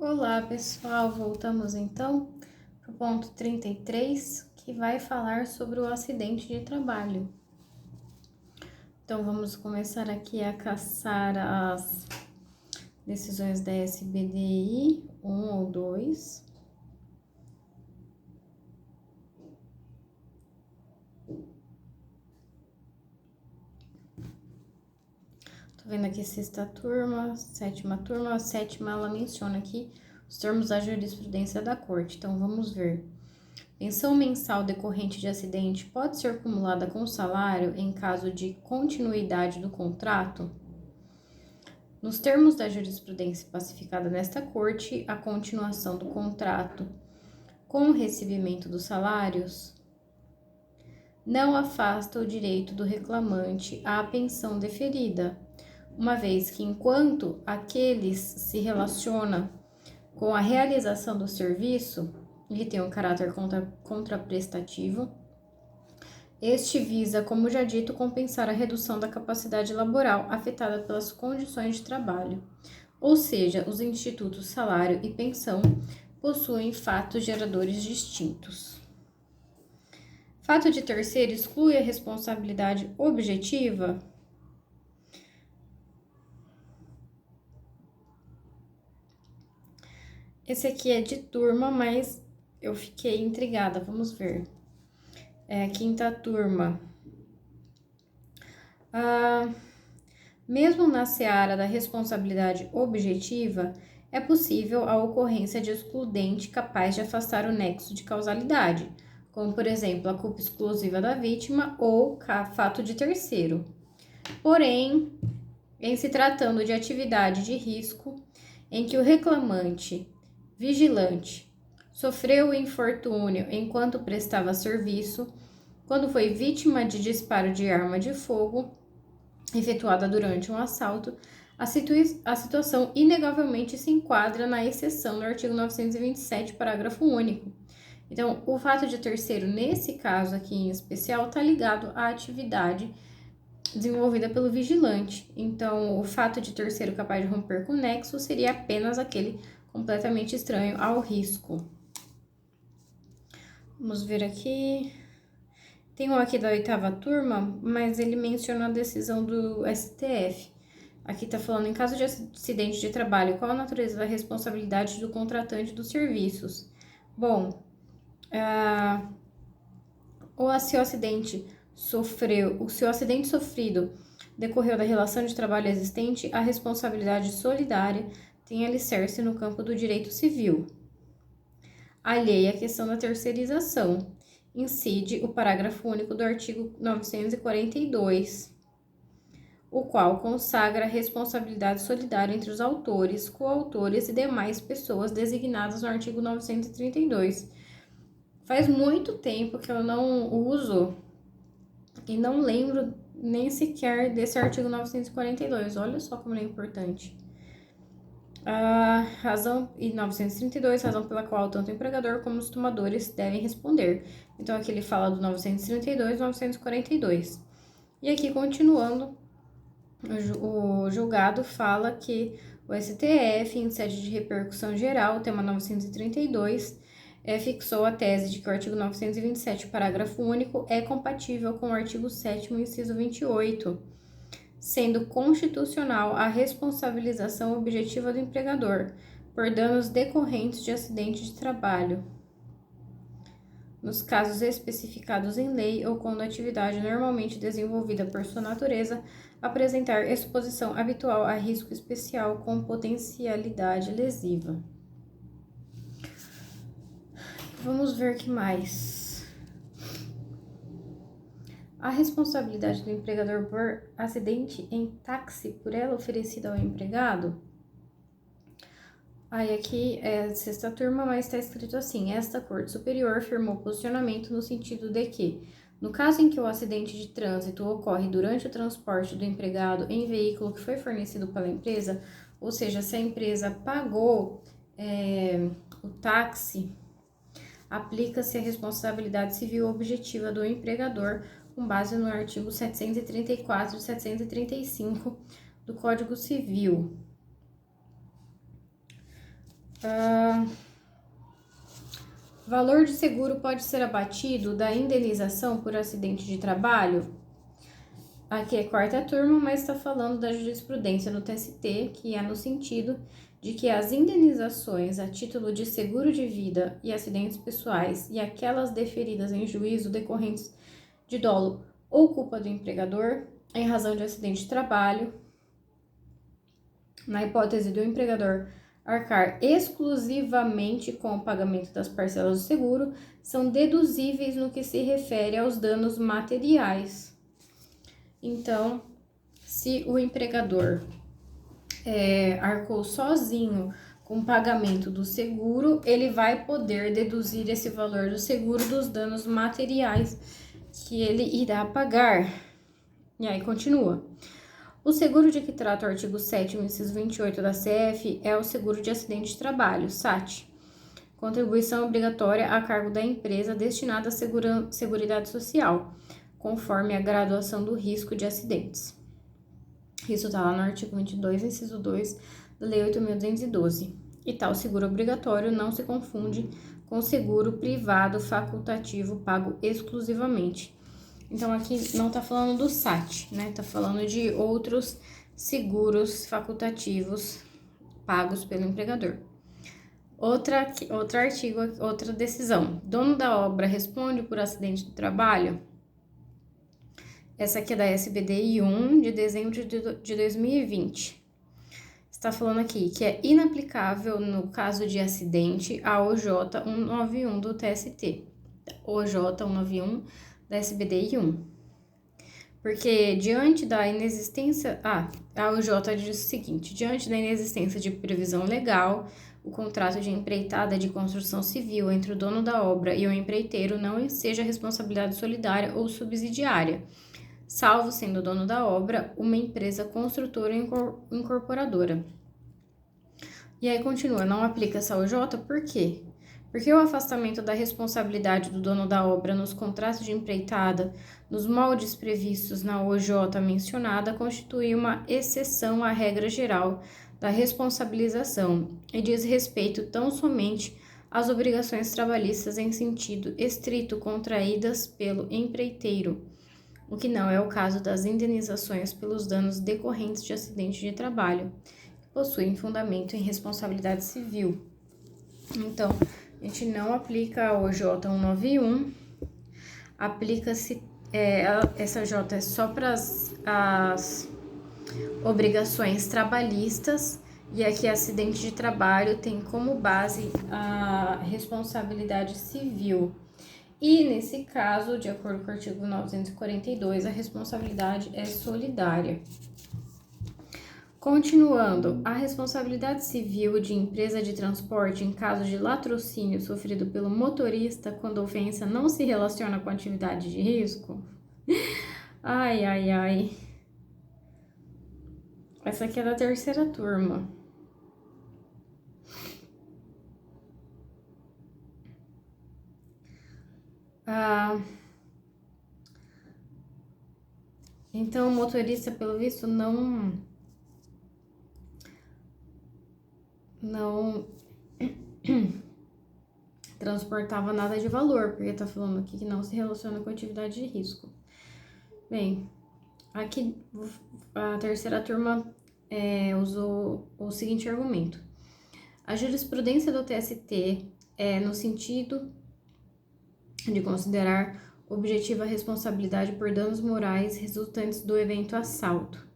Olá, pessoal. Voltamos então para o ponto 33, que vai falar sobre o acidente de trabalho. Então, vamos começar aqui a caçar as decisões da SBDI 1 ou 2. Tô vendo aqui sexta turma, sétima turma. A sétima, ela menciona aqui os termos da jurisprudência da corte. Então, vamos ver. Pensão mensal decorrente de acidente pode ser acumulada com salário em caso de continuidade do contrato? Nos termos da jurisprudência pacificada nesta corte, a continuação do contrato com o recebimento dos salários não afasta o direito do reclamante à pensão deferida, uma vez que, enquanto aqueles se relaciona com a realização do serviço, ele tem um caráter contraprestativo. Este visa, como já dito, compensar a redução da capacidade laboral afetada pelas condições de trabalho. Ou seja, os institutos salário e pensão possuem fatos geradores distintos. Fato de terceiro exclui a responsabilidade objetiva? Esse aqui é de turma, mas eu fiquei intrigada, vamos ver. Quinta turma. Mesmo na seara da responsabilidade objetiva, é possível a ocorrência de excludente capaz de afastar o nexo de causalidade, como, por exemplo, a culpa exclusiva da vítima ou fato de terceiro. Porém, em se tratando de atividade de risco, em que o reclamante, vigilante, sofreu o infortúnio enquanto prestava serviço, quando foi vítima de disparo de arma de fogo efetuada durante um assalto, a situação inegavelmente se enquadra na exceção do artigo 927, parágrafo único. Então, o fato de terceiro, nesse caso aqui em especial, está ligado à atividade desenvolvida pelo vigilante. Então, o fato de terceiro capaz de romper com o nexo seria apenas aquele completamente estranho ao risco. Vamos ver aqui. Tem um aqui da oitava turma, mas ele menciona a decisão do STF. Aqui está falando, em caso de acidente de trabalho, qual a natureza da responsabilidade do contratante dos serviços? Bom, se o acidente sofrido decorreu da relação de trabalho existente, a responsabilidade solidária tem alicerce no campo do direito civil. Alheia à questão da terceirização, incide o parágrafo único do artigo 942, o qual consagra a responsabilidade solidária entre os autores, coautores e demais pessoas designadas no artigo 932. Faz muito tempo que eu não uso e não lembro nem sequer desse artigo 942. Olha só como ele é importante. A razão, e 932, razão pela qual tanto o empregador como os tomadores devem responder. Então, aqui ele fala do 932 e 942. E aqui, continuando, o julgado fala que o STF, em sede de repercussão geral, tema 932, fixou a tese de que o artigo 927, parágrafo único, é compatível com o artigo 7º, inciso 28, sendo constitucional a responsabilização objetiva do empregador por danos decorrentes de acidente de trabalho, nos casos especificados em lei ou quando a atividade normalmente desenvolvida por sua natureza apresentar exposição habitual a risco especial com potencialidade lesiva. Vamos ver o que mais. A responsabilidade do empregador por acidente em táxi por ela oferecida ao empregado? Aí aqui é sexta turma, mas está escrito assim: esta Corte Superior firmou posicionamento no sentido de que, no caso em que o acidente de trânsito ocorre durante o transporte do empregado em veículo que foi fornecido pela empresa, ou seja, se a empresa pagou o táxi, aplica-se a responsabilidade civil objetiva do empregador com base no artigo 734 e 735 do Código Civil. Valor de seguro pode ser abatido da indenização por acidente de trabalho? Aqui é quarta turma, mas está falando da jurisprudência no TST, que é no sentido de que as indenizações a título de seguro de vida e acidentes pessoais e aquelas deferidas em juízo decorrentes de dolo ou culpa do empregador em razão de acidente de trabalho, na hipótese do empregador arcar exclusivamente com o pagamento das parcelas do seguro, são deduzíveis no que se refere aos danos materiais. Então, se o empregador arcou sozinho com o pagamento do seguro, ele vai poder deduzir esse valor do seguro dos danos materiais que ele irá pagar. E aí continua. O seguro de que trata o artigo 7º, inciso 28 da CF é o seguro de acidente de trabalho, SAT. Contribuição obrigatória a cargo da empresa destinada à Seguridade Social, conforme a graduação do risco de acidentes. Isso está lá no artigo 22, inciso 2 da Lei 8.212. E tal seguro obrigatório não se confunde com seguro privado facultativo pago exclusivamente. Então, aqui não está falando do SAT, né? Está falando de outros seguros facultativos pagos pelo empregador. Outro artigo, outra decisão. Dono da obra responde por acidente de trabalho? Essa aqui é da SBDI 1, de dezembro de 2020. Está falando aqui que é inaplicável no caso de acidente a OJ 191 do TST. OJ 191 da SBDI 1. Porque diante da inexistência... a OJ diz o seguinte: diante da inexistência de previsão legal, o contrato de empreitada de construção civil entre o dono da obra e o empreiteiro não enseja responsabilidade solidária ou subsidiária, salvo sendo o dono da obra uma empresa construtora incorporadora. E aí continua, não aplica essa OJ por quê? Porque o afastamento da responsabilidade do dono da obra nos contratos de empreitada, nos moldes previstos na OJ mencionada, constitui uma exceção à regra geral da responsabilização e diz respeito tão somente às obrigações trabalhistas em sentido estrito contraídas pelo empreiteiro, o que não é o caso das indenizações pelos danos decorrentes de acidente de trabalho, que possuem fundamento em responsabilidade civil. Então, a gente não aplica a OJ 191, aplica-se, essa J é só para as obrigações trabalhistas, e aqui acidente de trabalho tem como base a responsabilidade civil. E nesse caso, de acordo com o artigo 942, a responsabilidade é solidária. Continuando, a responsabilidade civil de empresa de transporte em caso de latrocínio sofrido pelo motorista quando a ofensa não se relaciona com atividade de risco? Ai, ai, ai. Essa aqui é da terceira turma. Então, o motorista, pelo visto, não transportava nada de valor, porque tá falando aqui que não se relaciona com atividade de risco. Bem, aqui a terceira turma usou o seguinte argumento: a jurisprudência do TST é no sentido de considerar objetiva a responsabilidade por danos morais resultantes do evento assalto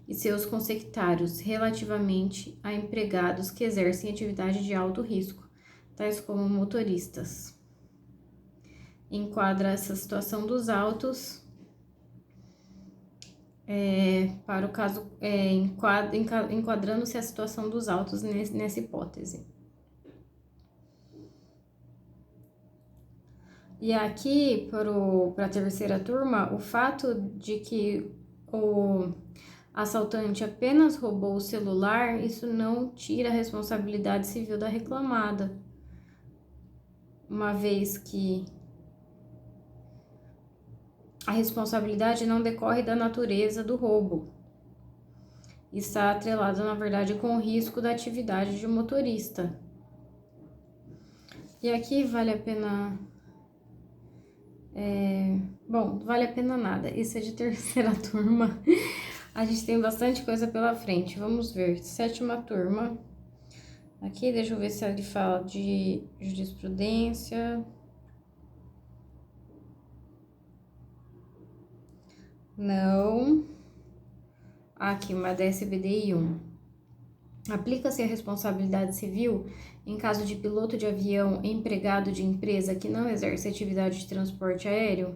e seus consectários relativamente a empregados que exercem atividade de alto risco, tais como motoristas. Enquadra essa situação dos autos para o caso, enquadrando-se a situação dos autos nessa hipótese. E aqui, para a terceira turma, o fato de que o assaltante apenas roubou o celular, isso não tira a responsabilidade civil da reclamada, uma vez que a responsabilidade não decorre da natureza do roubo. Está atrelado, na verdade, com o risco da atividade de motorista. E aqui vale a pena... Bom, vale a pena nada. Isso é de terceira turma. A gente tem bastante coisa pela frente. Vamos ver. Sétima turma. Aqui, deixa eu ver se ele fala de jurisprudência. Não. Aqui, uma DSBDI 1. Aplica-se a responsabilidade civil em caso de piloto de avião empregado de empresa que não exerce atividade de transporte aéreo?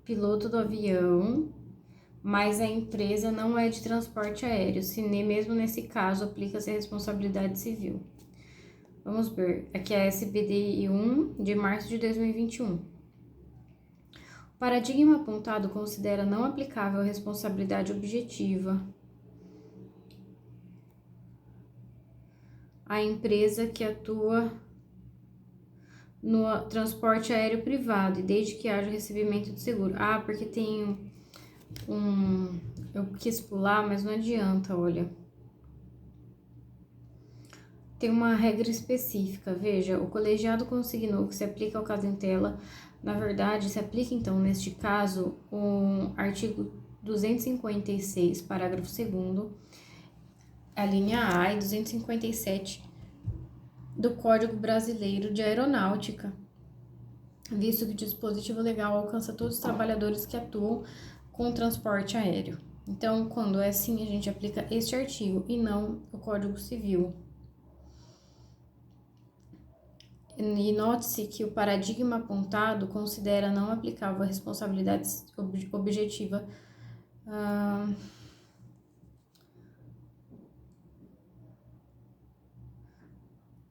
Piloto do avião, mas a empresa não é de transporte aéreo. Se nem mesmo nesse caso aplica-se a responsabilidade civil. Vamos ver. Aqui é a SBDI 1 de março de 2021. O paradigma apontado considera não aplicável a responsabilidade objetiva a empresa que atua no transporte aéreo privado e desde que haja recebimento de seguro. Ah, porque tem eu quis pular, mas não adianta, olha. Tem uma regra específica, veja, o colegiado consignou que se aplica ao caso em tela. Na verdade, se aplica então, neste caso, o artigo 256, parágrafo 2º, a linha A e 257 do Código Brasileiro de Aeronáutica, visto que o dispositivo legal alcança todos os trabalhadores que atuam com transporte aéreo. Então, quando é assim, a gente aplica este artigo e não o Código Civil. E note-se que o paradigma apontado considera não aplicável a responsabilidade objetiva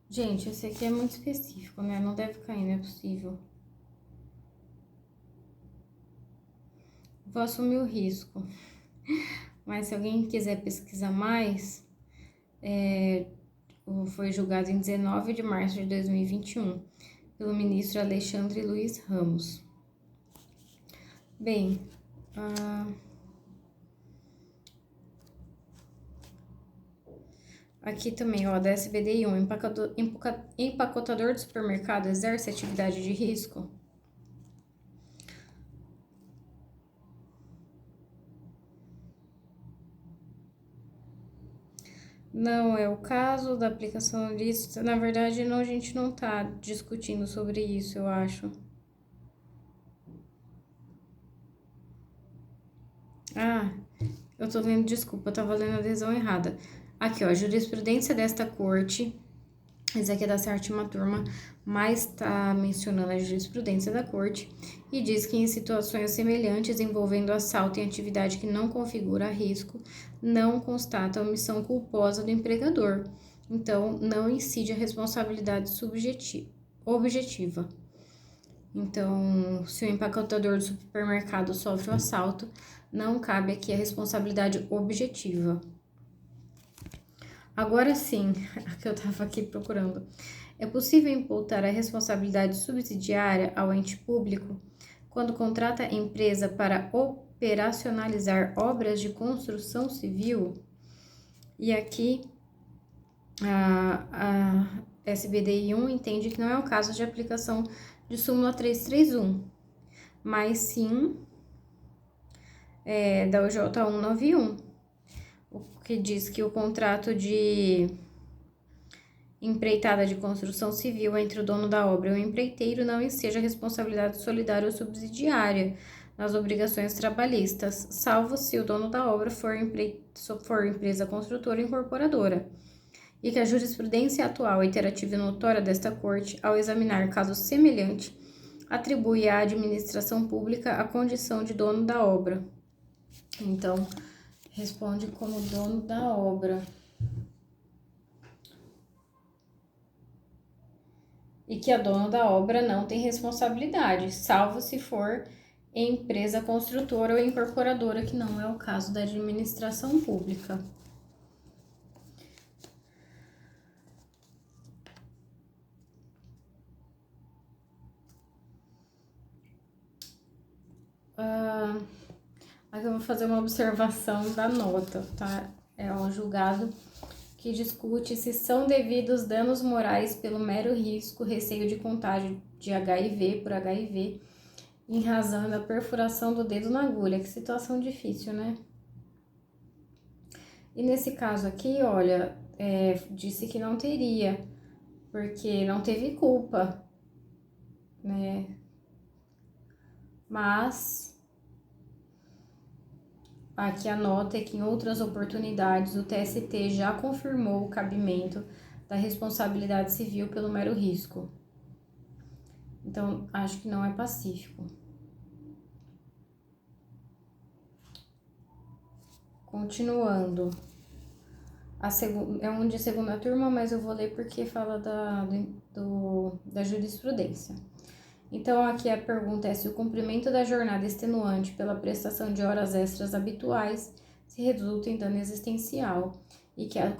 Gente, esse aqui é muito específico, né? Não deve cair, não é possível. Vou assumir o risco. Mas se alguém quiser pesquisar mais, foi julgado em 19 de março de 2021 pelo ministro Alexandre Luiz Ramos. Bem, aqui também, ó, da SBDI 1, empacotador de supermercado exerce atividade de risco? Não é o caso da aplicação disso. Na verdade, não, a gente não tá discutindo sobre isso, eu acho. Ah, eu tô lendo, desculpa, eu tava lendo a adesão errada. Aqui, ó, jurisprudência desta corte. Esse aqui é da sétima turma, mas tá mencionando a jurisprudência da corte e diz que em situações semelhantes envolvendo assalto em atividade que não configura risco, não constata a omissão culposa do empregador. Então, não incide a responsabilidade objetiva. Então, se o empacotador do supermercado sofre um assalto, não cabe aqui a responsabilidade objetiva. Agora sim, a que eu estava aqui procurando. É possível imputar a responsabilidade subsidiária ao ente público quando contrata a empresa para operacionalizar obras de construção civil? E aqui a SBDI 1 entende que não é o caso de aplicação de súmula 331, mas sim da UJ 191, o que diz que o contrato de empreitada de construção civil entre o dono da obra e o empreiteiro não enseja responsabilidade solidária ou subsidiária nas obrigações trabalhistas, salvo se o dono da obra for empresa construtora ou incorporadora, e que a jurisprudência atual, iterativa e notória desta Corte, ao examinar caso semelhante, atribui à administração pública a condição de dono da obra. Então, responde como dono da obra. E que a dona da obra não tem responsabilidade, salvo se for empresa construtora ou incorporadora, que não é o caso da administração pública. Aqui eu vou fazer uma observação da nota, tá? É o julgado que discute se são devidos danos morais pelo mero risco, receio de contágio de HIV por HIV, em razão da perfuração do dedo na agulha. Que situação difícil, né? E nesse caso aqui, olha, disse que não teria, porque não teve culpa, né? Mas aqui a nota é que em outras oportunidades o TST já confirmou o cabimento da responsabilidade civil pelo mero risco. Então, acho que não é pacífico. Continuando. É um de segunda turma, mas eu vou ler porque fala da jurisprudência. Então, aqui a pergunta é se o cumprimento da jornada extenuante pela prestação de horas extras habituais se resulta em dano existencial e que a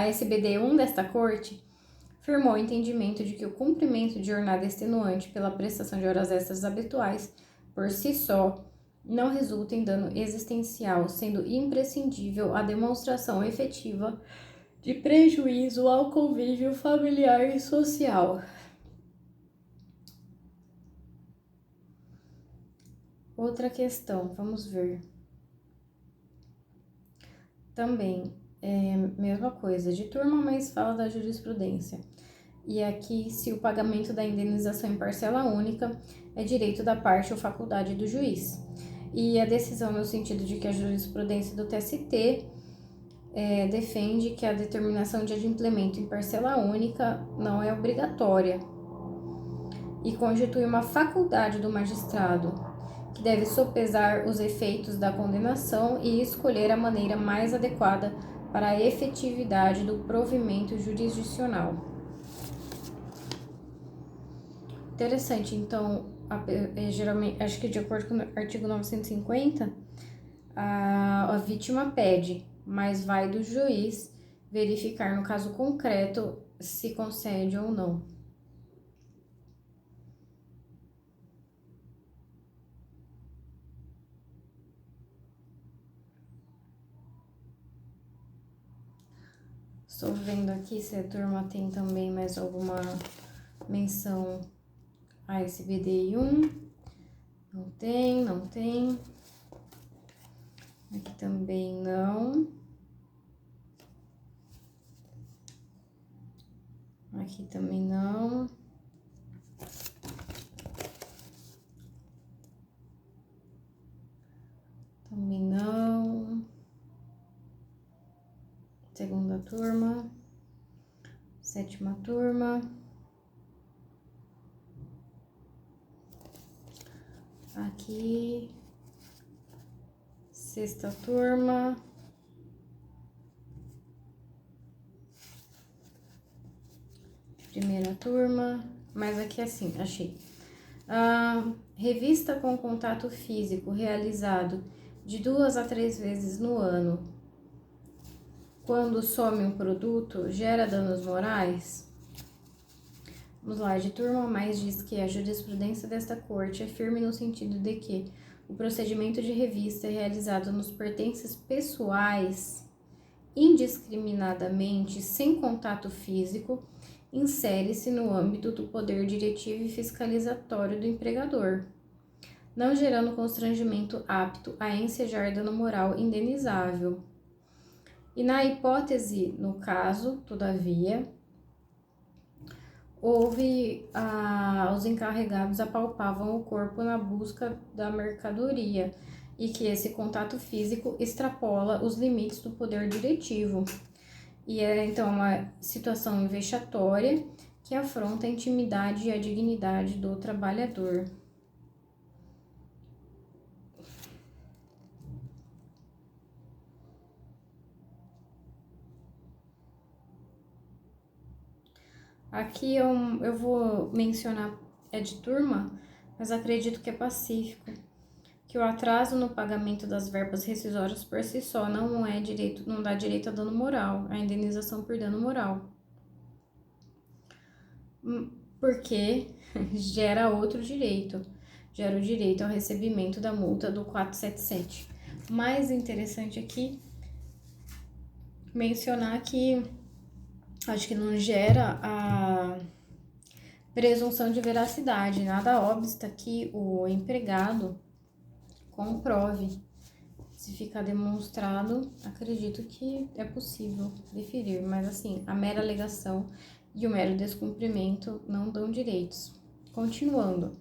SBD 1 desta corte firmou o entendimento de que o cumprimento de jornada extenuante pela prestação de horas extras habituais, por si só, não resulta em dano existencial, sendo imprescindível a demonstração efetiva de prejuízo ao convívio familiar e social. Outra questão, vamos ver. Também, mesma coisa, de turma, mas fala da jurisprudência. E aqui, se o pagamento da indenização em parcela única é direito da parte ou faculdade do juiz. E a decisão no sentido de que a jurisprudência do TST defende que a determinação de adimplemento em parcela única não é obrigatória e constitui uma faculdade do magistrado, que deve sopesar os efeitos da condenação e escolher a maneira mais adequada para a efetividade do provimento jurisdicional. Interessante, então, geralmente, acho que de acordo com o artigo 950, a vítima pede, mas vai do juiz verificar no caso concreto se concede ou não. Estou vendo aqui se a turma tem também mais alguma menção a SBDI 1. Não tem, não tem. Aqui também não. Aqui também não. Também não. Segunda turma. Sétima turma. Aqui. Sexta turma. Primeira turma. Mas aqui assim, achei. Revista com contato físico realizado de 2 a 3 vezes no ano, quando some um produto, gera danos morais? Vamos lá, de turma mais diz que a jurisprudência desta corte é firme no sentido de que o procedimento de revista é realizado nos pertences pessoais, indiscriminadamente, sem contato físico, insere-se no âmbito do poder diretivo e fiscalizatório do empregador, não gerando constrangimento apto a ensejar dano moral indenizável. E na hipótese, no caso, todavia, os encarregados apalpavam o corpo na busca da mercadoria e que esse contato físico extrapola os limites do poder diretivo. E é, então, uma situação vexatória que afronta a intimidade e a dignidade do trabalhador. Aqui eu vou mencionar, é de turma, mas acredito que é pacífico, que o atraso no pagamento das verbas rescisórias por si só não dá direito a dano moral, a indenização por dano moral. Porque gera outro direito, gera o direito ao recebimento da multa do 477. Mais interessante aqui mencionar que acho que não gera a presunção de veracidade, nada obsta que o empregado comprove. Se ficar demonstrado, acredito que é possível deferir, mas assim, a mera alegação e o mero descumprimento não dão direitos. Continuando,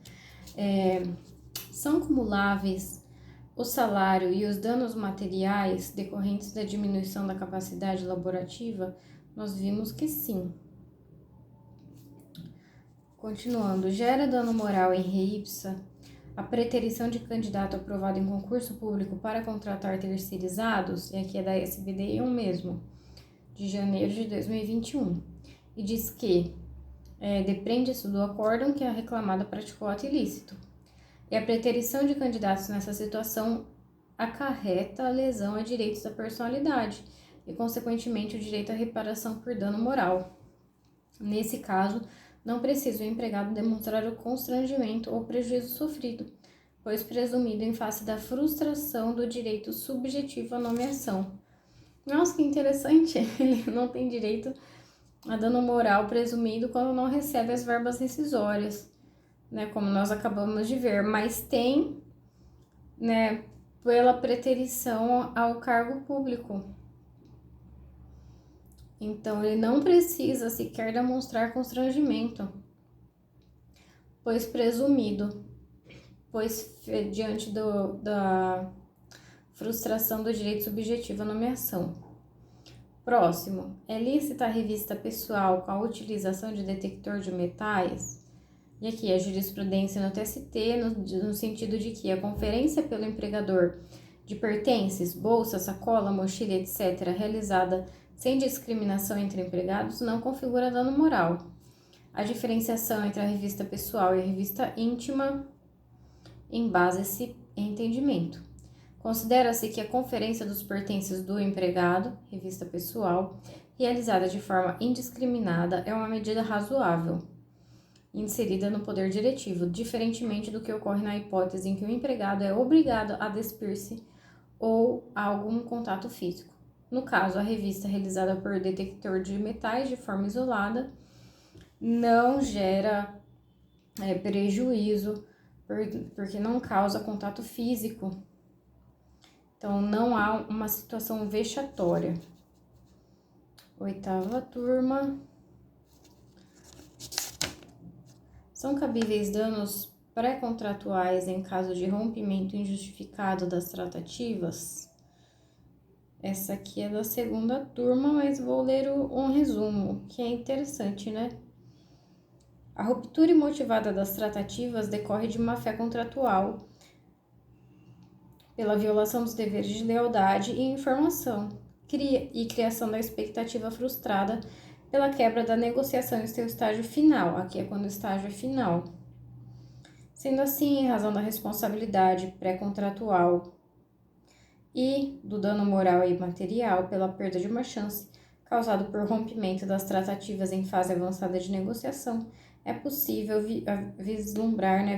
são cumuláveis o salário e os danos materiais decorrentes da diminuição da capacidade laborativa? Nós vimos que sim. Continuando, gera dano moral em re ipsa a preterição de candidato aprovado em concurso público para contratar terceirizados, e aqui é da SBD 1 mesmo, de janeiro de 2021, e diz que depende-se do acórdão que a reclamada praticou ato ilícito. E a preterição de candidatos nessa situação acarreta a lesão a direitos da personalidade e, consequentemente, o direito à reparação por dano moral. Nesse caso, não precisa o empregado demonstrar o constrangimento ou prejuízo sofrido, pois presumido em face da frustração do direito subjetivo à nomeação. Nossa, que interessante! Ele não tem direito a dano moral presumido quando não recebe as verbas rescisórias, né, como nós acabamos de ver, mas tem, né, pela preterição ao cargo público. Então, ele não precisa sequer demonstrar constrangimento, pois presumido, pois diante da frustração do direito subjetivo à nomeação. Próximo, é lícita a revista pessoal com a utilização de detector de metais? E aqui a jurisprudência no TST, no sentido de que a conferência pelo empregador de pertences, bolsa, sacola, mochila, etc., realizada sem discriminação entre empregados, não configura dano moral. A diferenciação entre a revista pessoal e a revista íntima embasa-se em entendimento. Considera-se que a conferência dos pertences do empregado, revista pessoal, realizada de forma indiscriminada, é uma medida razoável, inserida no poder diretivo, diferentemente do que ocorre na hipótese em que o empregado é obrigado a despir-se ou a algum contato físico. No caso, a revista realizada por detector de metais de forma isolada não gera prejuízo, porque não causa contato físico. Então, não há uma situação vexatória. Oitava turma. São cabíveis danos pré-contratuais em caso de rompimento injustificado das tratativas? Essa aqui é da segunda turma, mas vou ler um resumo, que é interessante, né? A ruptura imotivada das tratativas decorre de má-fé contratual, pela violação dos deveres de lealdade e informação, e criação da expectativa frustrada pela quebra da negociação em seu estágio final. Aqui é quando o estágio é final. Sendo assim, em razão da responsabilidade pré-contratual e do dano moral e material pela perda de uma chance causado por rompimento das tratativas em fase avançada de negociação, é possível vislumbrar, né,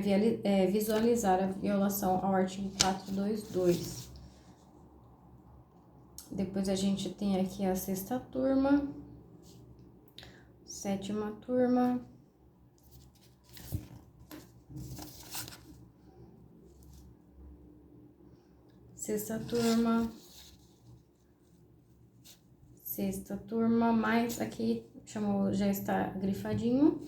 visualizar a violação ao artigo 422. Depois a gente tem aqui a sexta turma, sétima turma. Sexta turma, mas aqui já está grifadinho.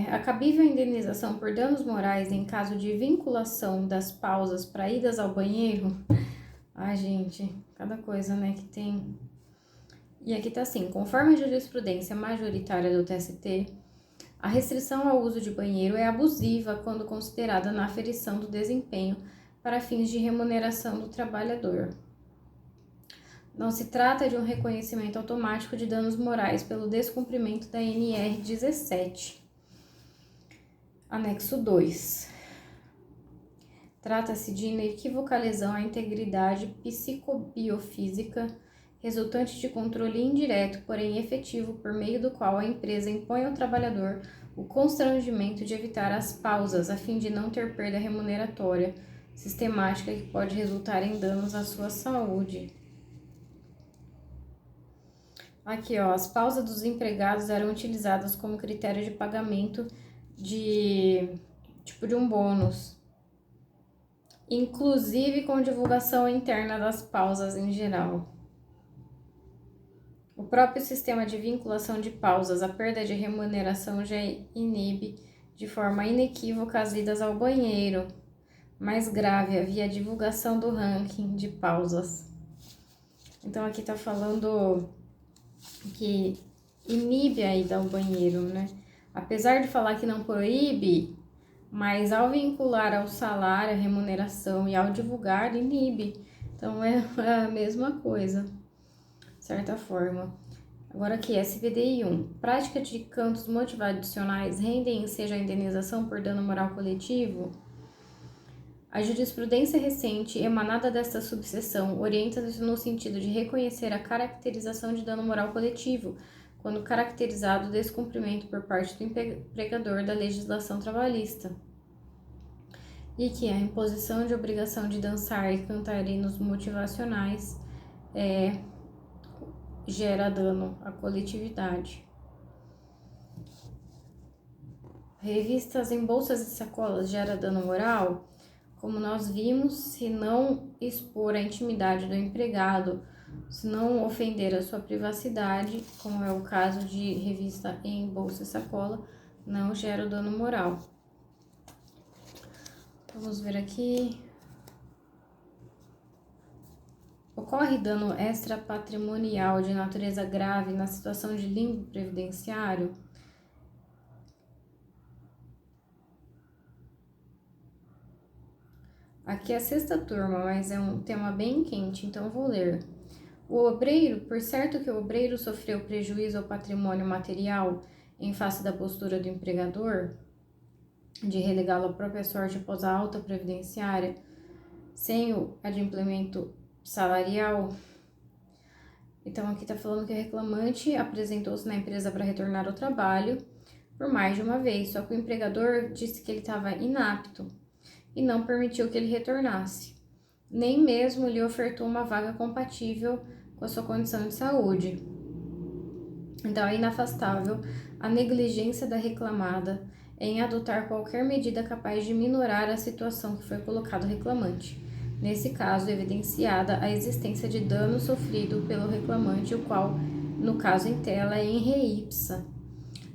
A cabível indenização por danos morais em caso de vinculação das pausas para idas ao banheiro. Ai, gente, cada coisa, né, que tem. E aqui tá assim, conforme a jurisprudência majoritária do TST, a restrição ao uso de banheiro é abusiva quando considerada na aferição do desempenho para fins de remuneração do trabalhador. Não se trata de um reconhecimento automático de danos morais pelo descumprimento da NR 17. Anexo 2. Trata-se de inequívoca lesão à integridade psicobiofísica resultante de controle indireto, porém efetivo, por meio do qual a empresa impõe ao trabalhador o constrangimento de evitar as pausas a fim de não ter perda remuneratória sistemática que pode resultar em danos à sua saúde. Aqui, ó, as pausas dos empregados eram utilizadas como critério de pagamento de tipo de um bônus, inclusive com divulgação interna das pausas em geral. O próprio sistema de vinculação de pausas à perda de remuneração já inibe de forma inequívoca as idas ao banheiro. Mais grave, havia a divulgação do ranking de pausas. Então aqui tá falando que inibe a ida ao banheiro, né? Apesar de falar que não proíbe, mas ao vincular ao salário, à remuneração e ao divulgar, inibe. Então é a mesma coisa, de certa forma. Agora aqui, SPDI 1. Prática de cantos motivacionais rendem seja a indenização por dano moral coletivo? A jurisprudência recente, emanada desta subseção, orienta-se no sentido de reconhecer a caracterização de dano moral coletivo, quando caracterizado o descumprimento por parte do empregador da legislação trabalhista, e que a imposição de obrigação de dançar e cantar hinos motivacionais gera dano à coletividade. Revistas em bolsas e sacolas gera dano moral? Como nós vimos, se não expor a intimidade do empregado, se não ofender a sua privacidade, como é o caso de revista em bolsa e sacola, não gera dano moral. Vamos ver aqui. Ocorre dano extrapatrimonial de natureza grave na situação de limbo previdenciário? Aqui é a sexta turma, mas é um tema bem quente, então vou ler. O obreiro, por certo que o obreiro sofreu prejuízo ao patrimônio material em face da postura do empregador, de relegá-lo à própria sorte após a alta previdenciária, sem o adimplemento salarial. Então aqui está falando que o reclamante apresentou-se na empresa para retornar ao trabalho por mais de uma vez, só que o empregador disse que ele estava inapto e não permitiu que ele retornasse. Nem mesmo lhe ofertou uma vaga compatível com a sua condição de saúde. Então, é inafastável a negligência da reclamada em adotar qualquer medida capaz de minorar a situação que foi colocado ao reclamante. Nesse caso, evidenciada a existência de dano sofrido pelo reclamante, o qual, no caso em tela, é em re ipsa.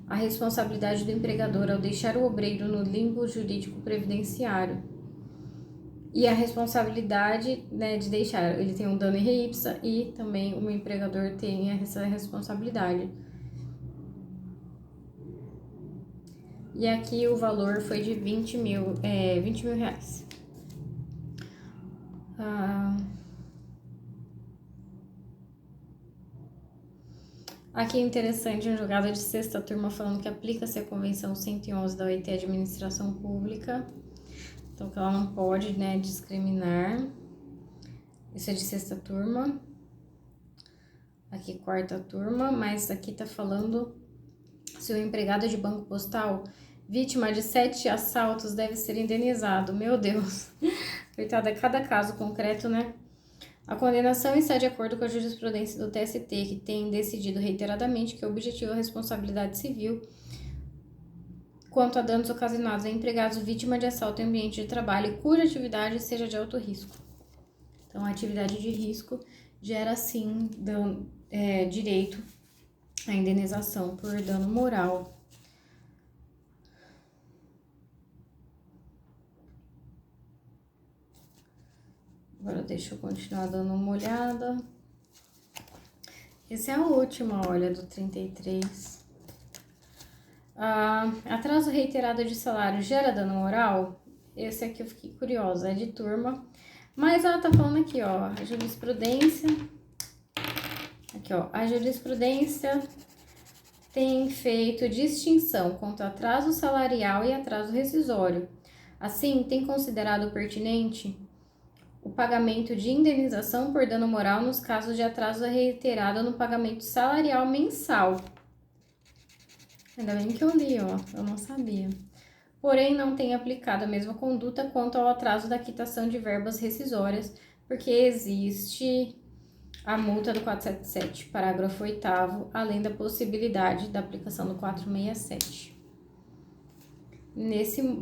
A responsabilidade do empregador ao deixar o obreiro no limbo jurídico previdenciário. E a responsabilidade, né, de deixar, ele tem um dano em re ipsa e também o empregador tem essa responsabilidade. E aqui o valor foi de 20 mil reais. Aqui é interessante um julgado de sexta turma falando que aplica-se a Convenção 111 da OIT Administração Pública. Então, que ela não pode, né, discriminar. Isso é de sexta turma. Aqui, quarta turma, mas aqui tá falando se o empregado de banco postal, vítima de 7 assaltos, deve ser indenizado. Meu Deus! Coitada, cada caso concreto, né? A condenação está de acordo com a jurisprudência do TST, que tem decidido reiteradamente que o objetivo é a responsabilidade civil quanto a danos ocasionados a empregados vítima de assalto em ambiente de trabalho e cuja atividade seja de alto risco. Então, a atividade de risco gera, sim, direito à indenização por dano moral. Agora, deixa eu continuar dando uma olhada. Essa é a última, olha, do 33. Atraso reiterado de salário gera dano moral? Esse aqui eu fiquei curiosa, é de turma. Mas ela tá falando aqui, ó, a jurisprudência. Aqui, ó, a jurisprudência tem feito distinção quanto a atraso salarial e atraso rescisório. Assim, tem considerado pertinente o pagamento de indenização por dano moral nos casos de atraso reiterado no pagamento salarial mensal. Ainda bem que eu li, ó, eu não sabia. Porém, não tem aplicado a mesma conduta quanto ao atraso da quitação de verbas rescisórias, porque existe a multa do 477, parágrafo 8º, além da possibilidade da aplicação do 467.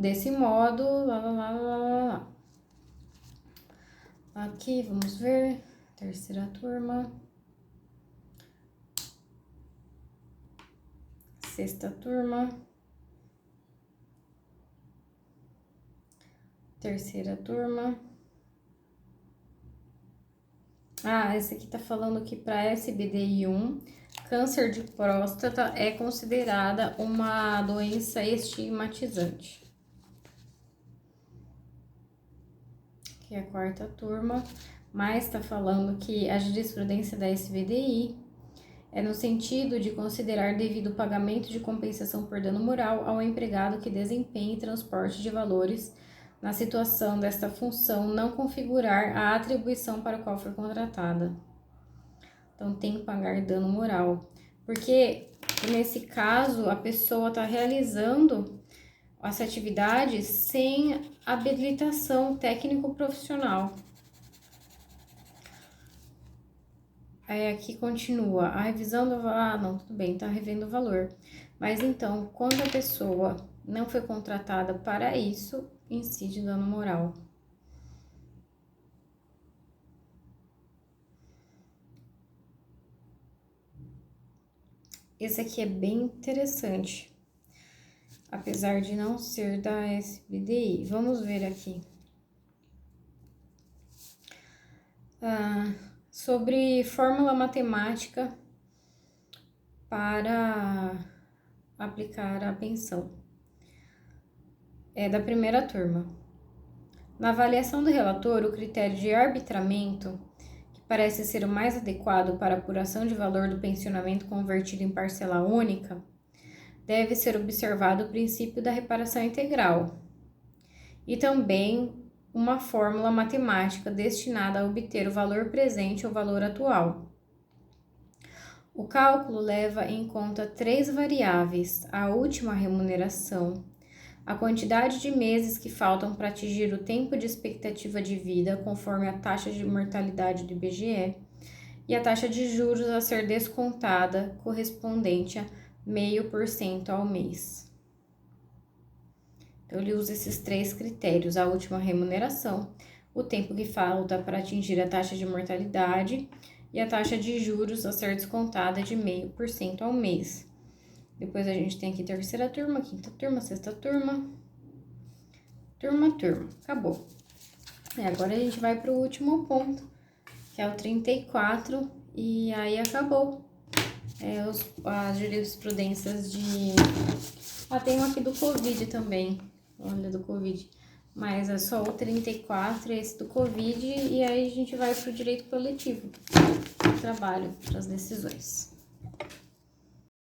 Desse modo, lá. Aqui, vamos ver, terceira turma, sexta turma, terceira turma. Esse aqui tá falando que para SBDI1, câncer de próstata é considerada uma doença estigmatizante. Aqui é a quarta turma, mas tá falando que a jurisprudência da SBDI é no sentido de considerar devido o pagamento de compensação por dano moral ao empregado que desempenhe transporte de valores na situação desta função não configurar a atribuição para a qual for contratada. Então, tem que pagar dano moral. Porque, nesse caso, a pessoa está realizando essa atividade sem habilitação técnico-profissional. Aí, aqui continua. A revisão do valor... não, tudo bem, tá revendo o valor. Mas, então, quando a pessoa não foi contratada para isso, incide dano moral. Esse aqui é bem interessante, apesar de não ser da SBDI. Vamos ver aqui. Sobre fórmula matemática para aplicar a pensão. É da primeira turma. Na avaliação do relator, o critério de arbitramento, que parece ser o mais adequado para a apuração de valor do pensionamento convertido em parcela única, deve ser observado o princípio da reparação integral e também uma fórmula matemática destinada a obter o valor presente ou valor atual. O cálculo leva em conta 3 variáveis: a última remuneração, a quantidade de meses que faltam para atingir o tempo de expectativa de vida, conforme a taxa de mortalidade do IBGE, e a taxa de juros a ser descontada, correspondente a 0,5% ao mês. Então, ele usa esses 3 critérios: a última remuneração, o tempo que falta para atingir a taxa de mortalidade e a taxa de juros a ser descontada de 0,5% ao mês. Depois a gente tem aqui terceira turma, quinta turma, sexta turma, turma. Acabou. Agora a gente vai para o último ponto, que é o 34, e aí acabou. As jurisprudências de... tem um aqui do Covid também, olha, do Covid. Mas é só o 34, esse do Covid, e aí a gente vai para o direito coletivo, do trabalho, para as decisões.